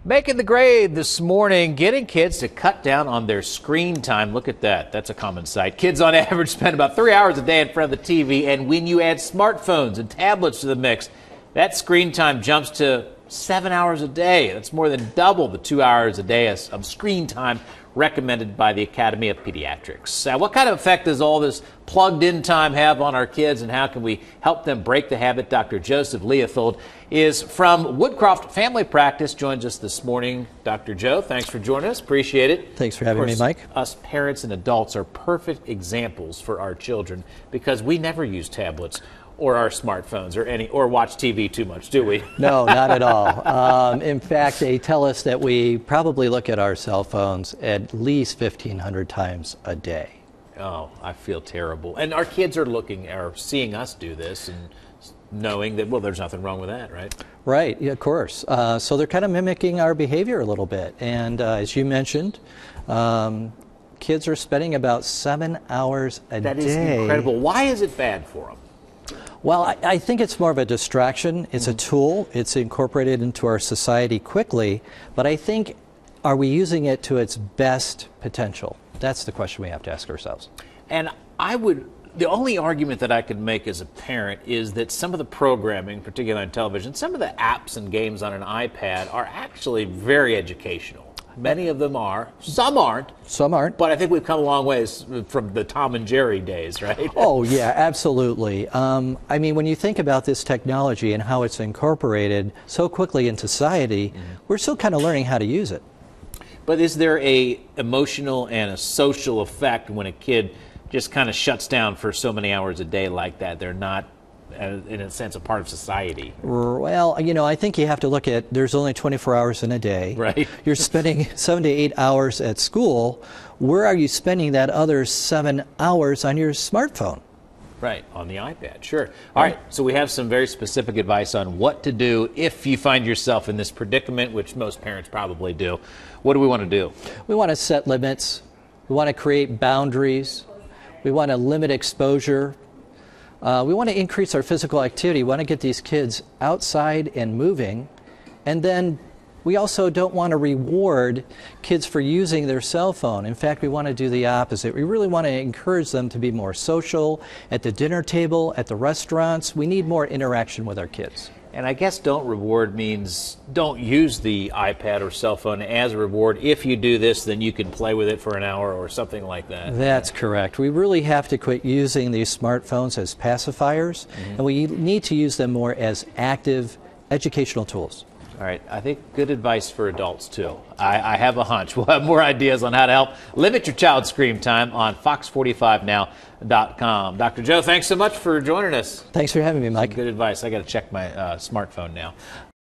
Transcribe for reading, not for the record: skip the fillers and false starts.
Making the grade this morning, getting kids to cut down on their screen time. Look at that. That's a common sight. Kids on average spend about 3 hours a day in front of the TV, and when you add smartphones and tablets to the mix, that screen time jumps to 7 hours a day. That's more than double the 2 hours a day of screen time recommended by the Academy of Pediatrics. What kind of effect does all this plugged-in time have on our kids, and how can we help them break the habit? Dr. Joseph Leofold is from Woodcroft Family Practice, joins us this morning. Dr. Joe, thanks for joining us. Appreciate it. Thanks for having me, Mike. Us parents and adults are perfect examples for our children because we never use tablets or our smartphones or watch TV too much, do we? No, not at all. In fact, they tell us that we probably look at our cell phones at least 1,500 times a day. Oh, I feel terrible. And our kids are seeing us do this and knowing that, well, there's nothing wrong with that, right? Right, yeah, of course. So they're kind of mimicking our behavior a little bit. And as you mentioned, kids are spending about 7 hours a day. That is incredible. Why is it bad for them? Well, I think it's more of a distraction. It's a tool. It's incorporated into our society quickly. But I think, are we using it to its best potential? That's the question we have to ask ourselves. And the only argument that I could make as a parent is that some of the programming, particularly on television, some of the apps and games on an iPad are actually very educational. Many of them are. Some aren't. Some aren't. But I think we've come a long ways from the Tom and Jerry days, right? Oh, yeah, absolutely. I mean, when you think about this technology and how it's incorporated so quickly in society, we're still kind of learning how to use it. But is there a emotional and a social effect when a kid just kind of shuts down for so many hours a day like that? They're not, in a sense, a part of society. Well, you know, I think you have to look at, there's only 24 hours in a day. Right. You're spending 7 to 8 hours at school. Where are you spending that other 7 hours on your smartphone? Right, on the iPad, sure. All right, so we have some very specific advice on what to do if you find yourself in this predicament, which most parents probably do. What do we want to do? We want to set limits. We want to create boundaries. We want to limit exposure. We want to increase our physical activity. We want to get these kids outside and moving. And then we also don't want to reward kids for using their cell phone. In fact, we want to do the opposite. We really want to encourage them to be more social at the dinner table, at the restaurants. We need more interaction with our kids. And I guess don't reward means don't use the iPad or cell phone as a reward. If you do this, then you can play with it for an hour or something like that. That's correct. We really have to quit using these smartphones as pacifiers, and we need to use them more as active educational tools. All right, I think good advice for adults, too. I have a hunch. We'll have more ideas on how to help limit your child's screen time on fox45now.com. Dr. Joe, thanks so much for joining us. Thanks for having me, Mike. Some good advice. I got to check my smartphone now.